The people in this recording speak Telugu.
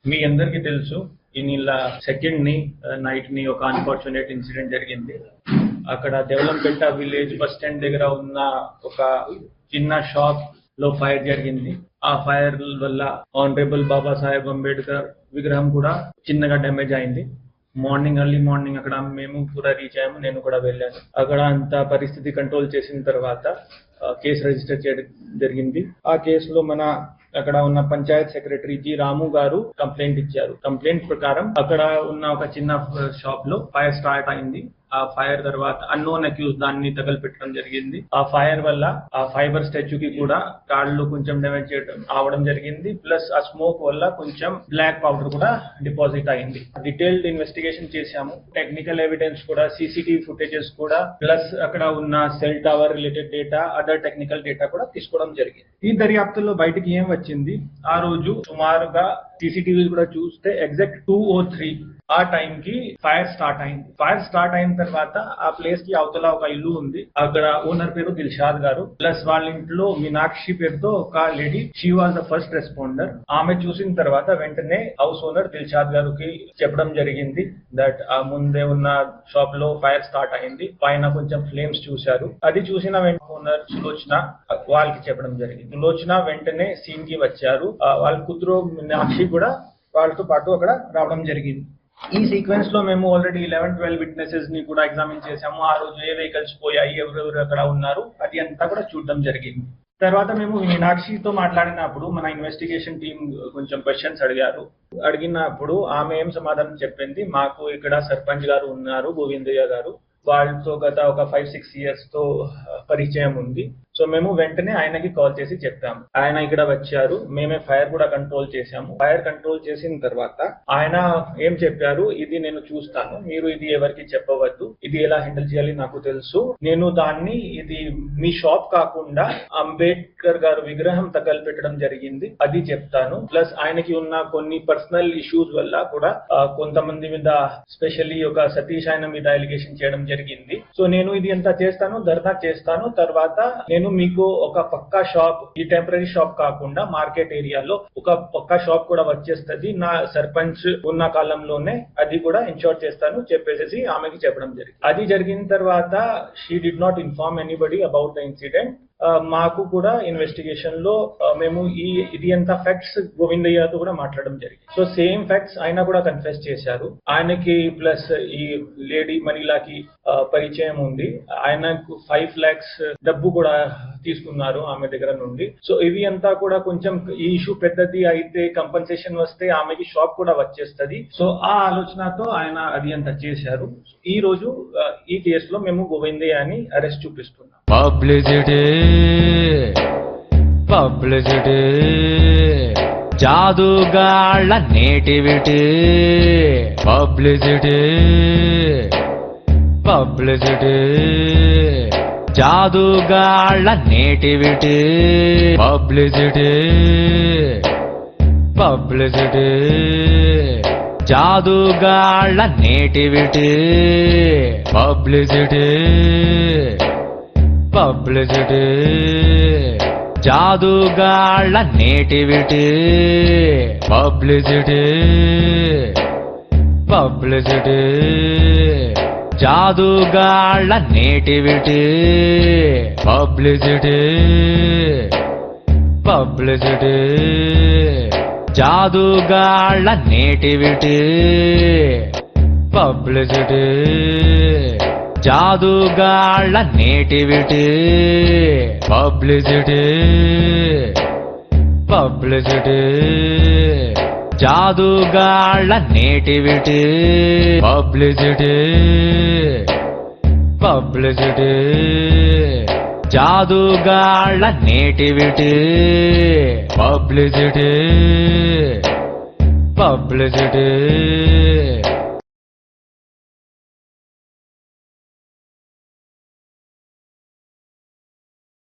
మీ అందరికీ తెలుసు ఈ నెల సెకండ్ నైట్ ని ఒక అన్ఫార్చునేట్ ఇన్సిడెంట్ జరిగింది. అక్కడ దేవలంపేట విలేజ్ బస్ స్టాండ్ దగ్గర ఉన్న ఒక చిన్న షాప్ లో ఫైర్ జరిగింది. ఆ ఫైర్ వల్ల ఆనరబుల్ బాబాసాహెబ్ అంబేద్కర్ విగ్రహం కూడా చిన్నగా డ్యామేజ్ అయింది. ఎర్లీ మార్నింగ్ అక్కడ మేము కూడా రీచ్ అయ్యాము. నేను కూడా వెళ్ళాను. అక్కడ అంత పరిస్థితి కంట్రోల్ చేసిన తర్వాత కేసు రిజిస్టర్ చేయడం జరిగింది. ఆ కేసులో అక్కడ ఉన్న పంచాయత్ సెక్రటరీ జి రాము గారు కంప్లైంట్ ఇచ్చారు. కంప్లైంట్ ప్రకారం అక్కడ ఉన్న ఒక చిన్న షాప్ లో ఫైర్ స్టార్ట్ అయింది. ఆ ఫైర్ తర్వాత అన్నోన్ అక్యూజ్ దాన్ని తగలపెట్టడం జరిగింది. ఆ ఫైర్ వల్ల ఆ ఫైబర్ స్టాచ్యూకి కూడా కాళ్ళు కొంచెం డ్యామేజ్ అవడం జరిగింది. ప్లస్ ఆ స్మోక్ వల్ల కొంచెం బ్లాక్ పౌడర్ కూడా డిపాజిట్ అయింది. డీటెయిల్డ్ ఇన్వెస్టిగేషన్ చేశాము. టెక్నికల్ ఎవిడెన్స్ కూడా, సీసీటీవీ ఫుటేజెస్ కూడా, ప్లస్ అక్కడ ఉన్న cell tower related data, other technical data కూడా తీసుకోవడం జరిగింది. ఈ దర్యాప్తులో బయటికి ఏం వచ్చింది, ఆ రోజు సుమారుగా సీసీటీవీ కూడా చూస్తే ఎగ్జాక్ట్ 2:03 ఆ టైం కి ఫైర్ స్టార్ట్ అయింది. ఫైర్ స్టార్ట్ అయిన తర్వాత ఆ ప్లేస్ కి అవతల ఒక ఇల్లు ఉంది. అక్కడ ఓనర్ పేరు దిల్షాద్ గారు, ప్లస్ వాళ్ళ ఇంట్లో మీనాక్షి పేరుతో ఒక lady, she was the first responder. ఆమె చూసిన తర్వాత వెంటనే హౌస్ ఓనర్ దిల్షాద్ గారికి చెప్పడం జరిగింది దట్ ఆ ముందే ఉన్న షాప్ లో ఫైర్ స్టార్ట్ అయింది. పైన కొంచెం ఫ్లేమ్స్ చూశారు. అది చూసిన వెంటనే ఓనర్ సులోచన వాళ్ళకి చెప్పడం జరిగింది. సులోచన వెంటనే సీన్ కి వచ్చారు. వాళ్ళ కూతురు మీనాక్షి కూడా వాళ్ళతో పాటు అక్కడ రావడం జరిగింది. ఈ సీక్వెన్స్ లో మేము ఆల్రెడీ 11-12 విట్నెసెస్ ని కూడా ఎగ్జామిన్ చేసాము. ఆ రోజు ఏ వెహికల్స్ పోయాయి, ఎవరెవరు అక్కడ ఉన్నారు, అది అంతా కూడా చూడడం జరిగింది. తర్వాత మేము మీనాక్షితో మాట్లాడినప్పుడు మన ఇన్వెస్టిగేషన్ టీం కొంచెం క్వశ్చన్స్ అడిగినప్పుడు ఆమె ఏం సమాధానం చెప్పింది, మాకు ఇక్కడ సర్పంచ్ గారు ఉన్నారు, గోవిందయ్య గారు, వాళ్ళతో గత ఒక 5-6 years తో పరిచయం ఉంది. సో మేము వెంటనే ఆయనకి కాల్ చేసి చెప్పాము. ఆయన ఇక్కడ వచ్చారు. మేమే ఫైర్ కూడా కంట్రోల్ చేశాము. ఫైర్ కంట్రోల్ చేసిన తర్వాత ఆయన ఏం చెప్పారు, ఇది నేను చూస్తాను, మీరు ఇది ఎవరికి చెప్పవద్దు, ఇది ఎలా హ్యాండిల్ చేయాలి నాకు తెలుసు, నేను దాన్ని ఇది మీ షాప్ కాకుండా అంబేద్కర్ గారు విగ్రహం తగలపెట్టడం జరిగింది అది చెప్తాను. ప్లస్ ఆయనకి ఉన్న కొన్ని పర్సనల్ ఇష్యూస్ వల్ల కూడా కొంతమంది మీద, స్పెషల్లీ ఒక సతీష్ ఆయన మీద ఎలిగేషన్ చేయడం జరిగింది. సో నేను ఇది అంతా చేస్తాను, ధర్నా చేస్తాను. తర్వాత నేను మీకు ఒక పక్కా షాప్, ఈ టెంపరీ షాప్ కాకుండా మార్కెట్ ఏరియాలో ఒక పక్కా షాప్ కూడా వచ్చేస్తుంది, నా సర్పంచ్ ఉన్న కాలంలోనే అది కూడా ఇన్షూర్ చేస్తాను చెప్పేసి ఆమెకి చెప్పడం జరిగింది. అది జరిగిన తర్వాత she did not inform anybody about the incident. మాకు కూడా ఇన్వెస్టిగేషన్ లో మేము ఇది ఎంత ఫ్యాక్ట్స్ గోవిందయ్యతో కూడా మాట్లాడడం జరిగింది. సో సేమ్ ఫ్యాక్ట్స్ ఆయన కూడా కన్ఫెస్ చేశారు. ఆయనకి ప్లస్ ఈ లేడీ మనీలాకి పరిచయం ఉంది. ఆయనకు 5 lakhs డబ్బు కూడా తీసుకున్నారు ఆమె దగ్గర నుండి. సో ఇవి అంతా కూడా కొంచెం ఈ ఇష్యూ పెద్దది అయితే, కంపెన్సేషన్ వస్తే ఆమెకి షాప్ కూడా వచ్చేస్తుంది. సో ఆ ఆలోచనతో ఆయన అది అంతా చేశారు. ఈ రోజు ఈ కేసులో మేము గోవిందయ్యని అరెస్ట్ చూపిస్తున్నాం. పబ్లిసిటీ జాదుగాళ్ళ నేటివిటీ, పబ్లిసిటీ జాదుగాళ్ళ నేటివిటీ, పబ్లిసిటీ జాదుగాళ్ళ నేటివిటీ, పబ్లిసిటీ జాదుగాళ్ళ నేటివిటీ, పబ్లిసిటీ జాదుగాళ్ళ నేటివిటీ, పబ్లిసిటీ జాదుగాళ్ళ నేటివిటీ, పబ్లిసిటీ జాదుగాళ్ళ నేటివిటీ, పబ్లిసిటీ జాదుగాళ్ళ నేటివిటీ, పబ్లిసిటీ జాదుగాళ్ళ నేటివిటీ, పబ్లిసిటీ